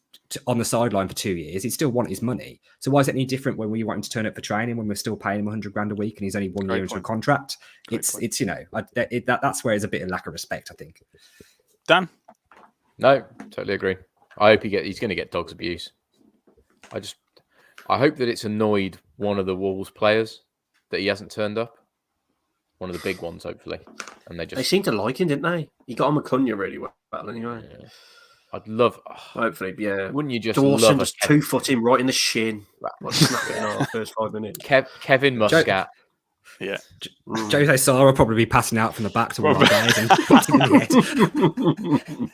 on the sideline for 2 years. He'd still want his money. So why is it any different when we want him to turn up for training when we're still paying him 100 grand a week and he's only 1 year into a contract? It's that's where it's a bit of lack of respect, I think. Dan? No, totally agree. I hope he's going to get dog's abuse. I hope that it's annoyed one of the Wolves players that he hasn't turned up. One of the big ones, hopefully. And they seemed to like him, didn't they? He got on McCunya really well anyway. Yeah. I'd love... Hopefully, yeah. Wouldn't you just Dawson love just 2-foot him right in the shin. Snap it in our first 5 minutes. Kevin Muscat. Yeah. Jose Sá will probably be passing out from the back to one of our guys and putting him in the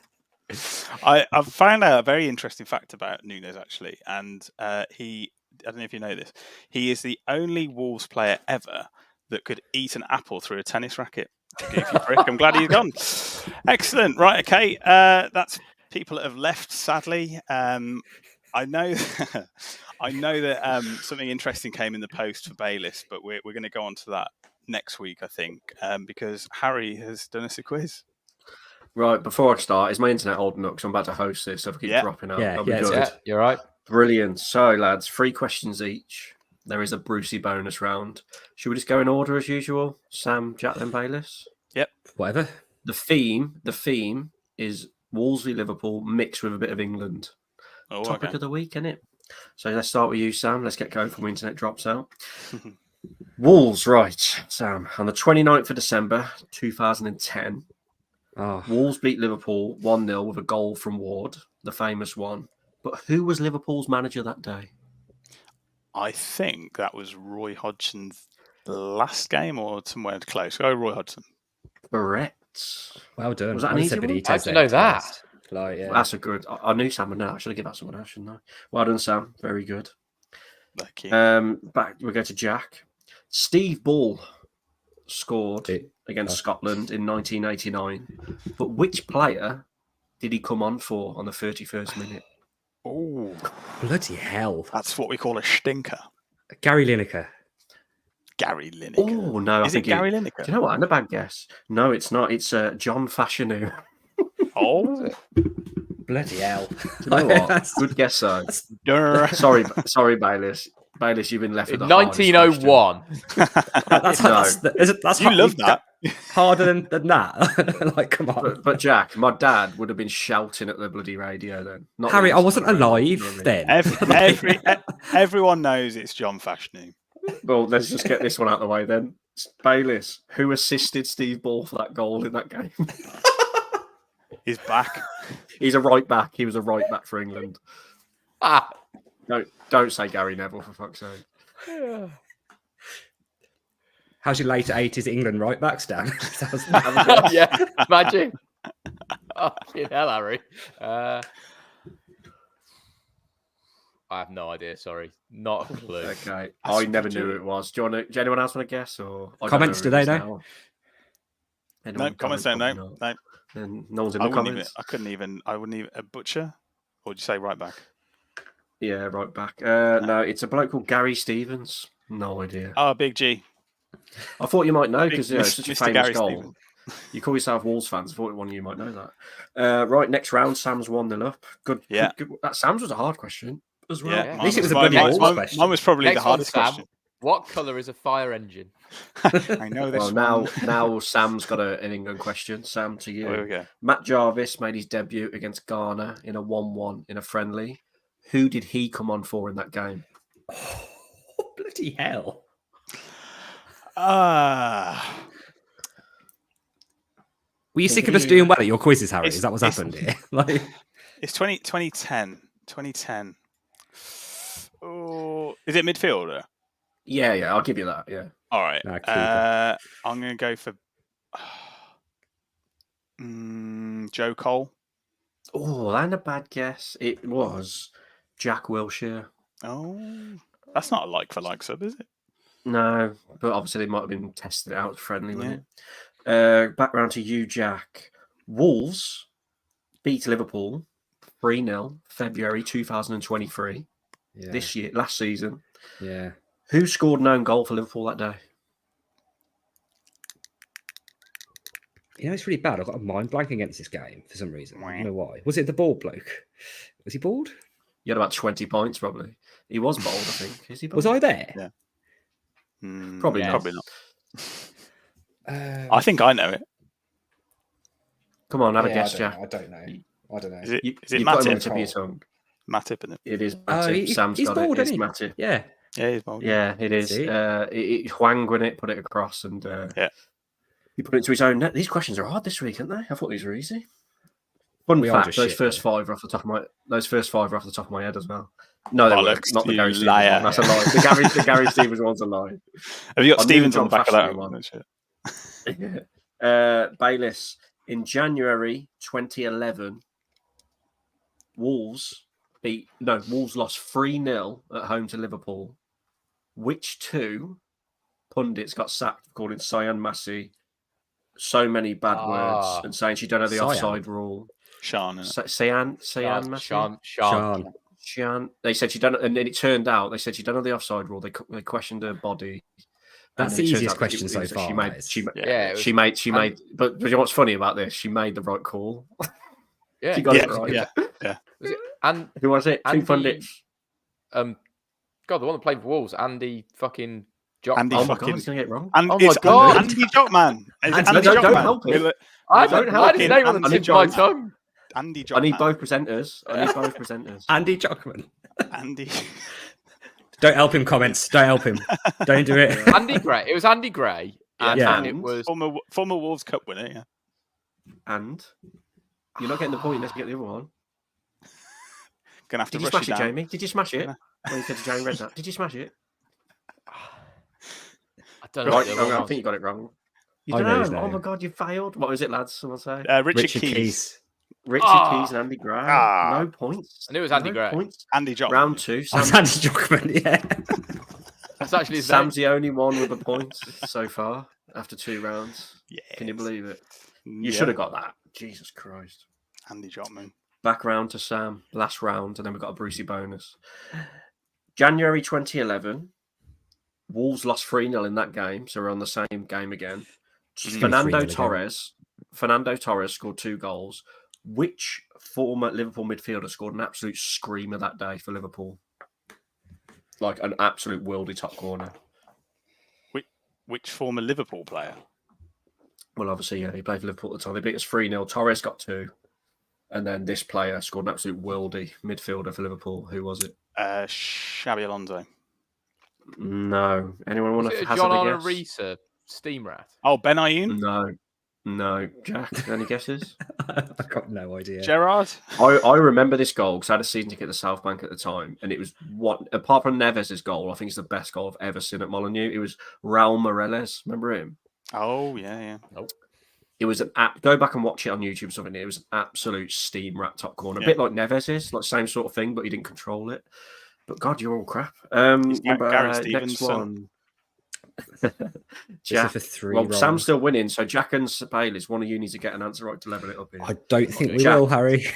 head. I've found out a very interesting fact about Nunes, actually. And I don't know if you know this, he is the only Wolves player ever that could eat an apple through a tennis racket. Goofy prick. I'm glad he's gone. Excellent. Right, okay. That's people that have left, sadly. I know that something interesting came in the post for Bayliss, but we're going to go on to that next week, I think, because Harry has done us a quiz. Right, before I start, is my internet holding up? Because I'm about to host this, so if I keep dropping out. Yeah, you're right. Brilliant. So, lads, 3 questions each. There is a Brucey bonus round. Should we just go in order as usual? Sam, Jack, then Bayliss? Yep. Whatever. The theme is Wolves v Liverpool mixed with a bit of England. Topic of the week, innit? So let's start with you, Sam. Let's get going before my internet drops out. Wolves, right, Sam. On the 29th of December, 2010, Wolves beat Liverpool 1-0 with a goal from Ward, the famous one. But who was Liverpool's manager that day? I think that was Roy Hodgson's last game or somewhere close. Go Roy Hodgson. Correct. Well done. Was that an easy one? How'd you know that? Like, yeah. That's a good... I knew Sam would know. I should have given that someone else, shouldn't I? Well done, Sam. Very good. Thank you. We go to Jack. Steve Ball scored against Scotland in 1989. But which player did he come on for on the 31st minute? Oh, bloody hell! That's what we call a stinker. Gary Lineker. Gary Lineker. Oh no, I think Gary Lineker? Do you know what? I'm a bad guess. No, it's not. It's John Fashanu. Oh, bloody hell! Do you know what? Good guess, though. Sorry, Bayliss. Bayliss, you've been left with the 1901. That's you love that. Harder than that. Like, come on. But Jack, my dad would have been shouting at the bloody radio then. Not Harry, I wasn't alive then. Everyone knows it's John Fashanu. Well, let's just get this one out of the way then. Bayliss, who assisted Steve Ball for that goal in that game? He's back. He's a right back. He was a right back for England. No, don't say Gary Neville, for fuck's sake. Yeah. How's your later 80s England right back, Stan? Yeah, imagine. Oh, hell, Harry. I have no idea, sorry. Not a clue. Okay. I never knew who it was. Do anyone else want to guess? Or comments, do they know? No, comments don't know. No. And no one's in the comments. I wouldn't even, a butcher? Or would you say right back? Yeah, right back. No, it's a bloke called Gary Stevens. No idea. Oh, Big G. I thought you might know because it's such a Mr. famous Gary goal. Stevens. You call yourself Wolves fans. I thought one of you might know that. Right, next round, Sam's 1-0 up. Good. Yeah. Good. That Sam's was a hard question as well. Yeah. At least it was a bloody Wolves question. Mine was probably next the hardest one, Sam. question. What colour is a fire engine? I know this. Well, now Sam's got an England question. Sam, to you. Here we go. Matt Jarvis made his debut against Ghana in a 1-1 in a friendly. Who did he come on for in that game? Oh, bloody hell. Were you sick of us doing well at your quizzes, Harry? Is that what's happened here? It's 2010. 2010. Oh, is it midfielder? Yeah, I'll give you that. Yeah. All right. I'm going to go for Joe Cole. Oh, and a bad guess. It was Jack Wilshere. Oh, that's not a like for like sub, is it? No, but obviously they might have been testing it out friendly, wasn't it? Back round to you, Jack. Wolves beat Liverpool 3-0, February 2023. Yeah. This year, last season. Yeah. Who scored an own goal for Liverpool that day? You know, it's really bad. I've got a mind blank against this game for some reason. I don't know why. Was it the bald bloke? Was he bald? You had about 20 points, probably. He was bold, I think. Is he bold? Was I there? Yeah. Probably not. Probably not. I think I know it. Come on, have a Yeah, guess, I Jack. don't know. I don't know. Is it You've Matip? got him on the tip of your tongue. Matip, isn't it? It is Oh, Matip. Sam's he's got bold, it. It's isn't he? Matip. Yeah. Yeah, he's bold. Yeah, it is. See? Huang won it, put it across, and Yeah. he put it to his own net. These questions are hard this week, aren't they? I thought these were easy. Fun We are fact: just those shit, first though. five are off the top of my head as well. No, they weren't. Bollocks, Not the you Gary Stevens liar. one. That's a lie. The Gary Stevens one's a lie. Have you got I knew Stevens on the John back of that Fashanu one? one. Shit. Bayliss, in January 2011, Wolves lost 3-0 at home to Liverpool. Which two pundits got sacked for calling Cyan Massey so many bad words and saying she don't know the Cyan. offside rule? Sean. Isn't it? Cyan Massey? Sean. They said she don't, and then it turned out they said she don't know the offside rule. They questioned her body. That's and the it turns easiest out question so far. She made. But you know what's funny about this? She made the right call. Yeah. She got it right. Yeah. Was it? And Who was it? Two Andy- pundits. God, the one that played for Wolves, Andy fucking Jock. Andy Oh my fucking- god, he's gonna get it wrong. And Oh my it's God. Andy Jockman. Andy, don't help him. I Don't had help his him. name on the Andy tip of my Jockman. tongue. Andy Jockman. I need both presenters. Andy Jockman. Andy. Don't help him, comments. Don't help him. Don't do it. Andy Gray. It was Andy Gray. And, Yeah. and it was Former Wolves Cup winner, yeah. And you're not getting the point unless you get the other one. Gonna have to Did you rush smash it, down. Jamie? Did you smash it? Yeah. When you said to Jamie Redknapp, did you smash it? I don't know. Right, what the other one I was. think you got it wrong. You I don't know his know. Oh name. my god, you failed. What was it, lads? Someone say. Richard Keys. Richard Ah. Keys and Andy Gray. Ah. No points. I knew it was Andy No Gray. points. Andy Jockman. Round two. Oh, it's Andy Jockman, yeah. That's actually his name. Sam's the only one with a point so far after 2 rounds. Yeah. Can you believe it? You Yeah. should have got that. Jesus Christ. Andy Jockman. Back round to Sam. Last round, and then we've got a Brucey bonus. January 2011. Wolves lost 3-0 in that game, so we're on the same game again. Fernando 3-0 again. Torres scored 2 goals. Which former Liverpool midfielder scored an absolute screamer that day for Liverpool? Like an absolute worldy top corner. Which former Liverpool player? Well, obviously, yeah, he played for Liverpool at the time. They beat us 3-0. Torres got 2. And then this player scored an absolute worldy midfielder for Liverpool. Who was it? Xabi Alonso. No. Anyone want Was to it a hazard John a Arne guess? Reeser steam rat? Oh, Ben Ayoun? No. Jack, any guesses? I've got no idea. Gerrard? I remember this goal because I had a season ticket to South Bank at the time, and it was apart from Neves' goal, I think it's the best goal I've ever seen at Molineux. It was Raul Morelos. Remember him? Oh, yeah. Nope. It was an app. Go back and watch it on YouTube or something. It was an absolute steam rat top corner, a Yeah. bit like Neves is, like same sort of thing, but he didn't control it. But God, you're all crap. He's Gary Next Stevens' one. This Jack. is for 3 Well, wrong. Sam's still winning, so Jack and Bayless, one of you needs to get an answer right to level it up here. I don't think we Jack. will, Harry.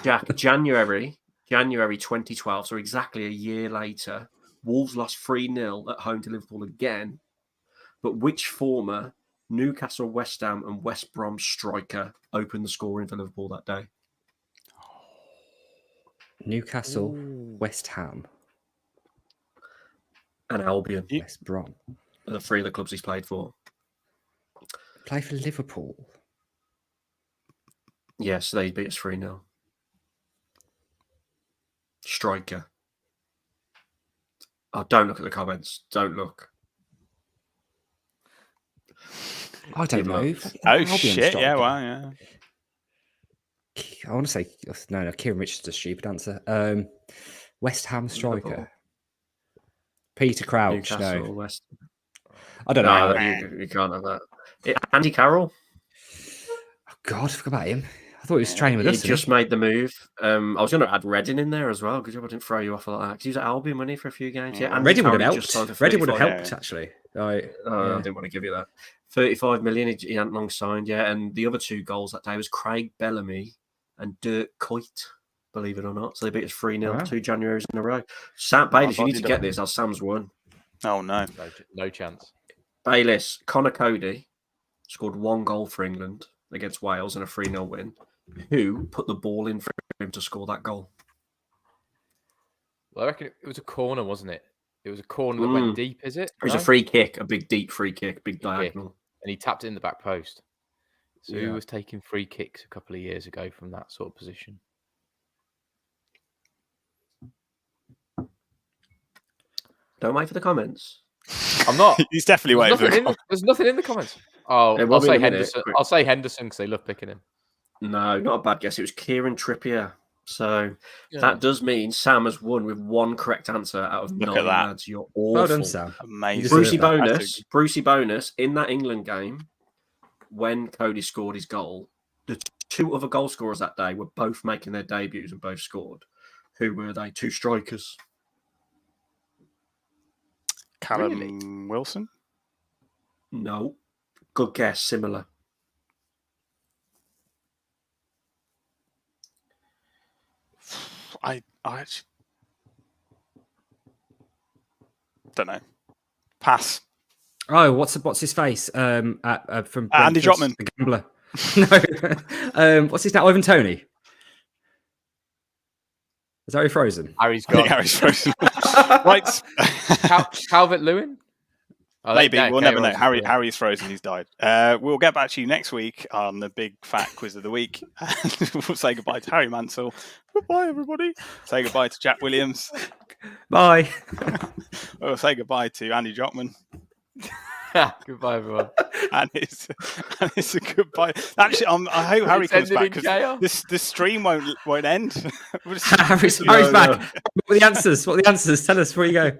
Jack, January 2012, so exactly a year later, Wolves lost 3-0 at home to Liverpool again. But which former Newcastle, West Ham, and West Brom striker opened the scoring for Liverpool that day? Newcastle, West Ham, And Albion, West Brom. are the 3 of the clubs he's played for. Play for Liverpool. Yes, they beat us 3-0. Striker. Oh, don't look at the comments. Don't look. I don't Good know. luck. Fucking Oh, Albion shit. striker. Yeah, well, yeah. I want to say no. Kieran Richards is a stupid answer. West Ham striker. Liverpool. Peter Crouch. Newcastle, No, West. I don't No, know. you can't have that. Andy Carroll. Oh, God, I forgot about him. I thought he was training with He us. just made the move. I was going to add Redding in there as well because I didn't throw you off like that. 'Cause he was at Albion, wasn't he, for a few games? Yeah, Andy Reading would have Carroll just helped. signed for Reading would have 35. helped actually. Right. I yeah. didn't want to give you that. 35 million he hadn't long signed, yeah. And the other 2 goals that day was Craig Bellamy and Dirk Kuyt, believe it or not. So they beat us 3-0, Wow. 2 Januaries in a row. Sam Bayliss, you need to get this as Sam's won. Oh, no. No chance. Bayliss, Connor Cody scored 1 goal for England against Wales in a 3-0 win. Who put the ball in for him to score that goal? Well, I reckon it was a corner, wasn't it? It was a corner that went deep, is it? It was No? a free kick, a big deep free kick, big Kick. diagonal. And he tapped it in the back post. So Yeah. he was taking free kicks a couple of years ago from that sort of position. Don't wait for the comments. I'm not. He's definitely waiting for the There's nothing in the comments. Oh, It will I'll be say in a minute, Henderson. quick. I'll say Henderson because they love picking him. No, not a bad guess. It was Kieran Trippier. So that does mean Sam has won with one correct answer out of Look 9 at that. lads. You're awful. Well done, Sam. Amazing. Brucey Brucey bonus in that England game when Cody scored his goal. The 2 other goal scorers that day were both making their debuts and both scored. Who were they? 2 strikers. Callum Wilson. No. Good guess. Similar. I actually don't know. Pass. Oh, what's his face? From Andy Brentford, Jotman. the gambler. No. What's his name? Ivan Toney. Is Harry frozen? Harry's I think gone. Harry's frozen. Right. Calvert-Lewin? Oh, Maybe. no, We'll never know. K-Rose's gone. Harry's frozen. He's died. We'll get back to you next week on the big fat quiz of the week. We'll say goodbye to Harry Mansell. Goodbye, everybody. Say goodbye to Jack Williams. Bye. We'll say goodbye to Andy Jotman. Goodbye, everyone. And it's a goodbye. Actually, I hope Harry comes back because this stream won't end. Harry's back. What are the answers? What are the answers? Tell us before you go.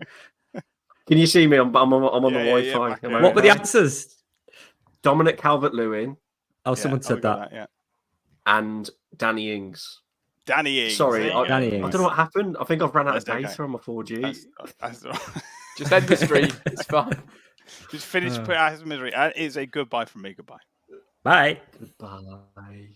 Can you see me? I'm on the Yeah, Wi-Fi. yeah, What were the answers? Dominic Calvert-Lewin Oh, someone said that. Yeah. and Danny Ings. Danny Ings. Sorry, Danny I Ings. don't know what happened. I think I've run out of That's data okay. on my 4G. That's Just end the stream. It's fine. Just finish. Put out his misery. It is a goodbye from me. Goodbye. Bye. Goodbye.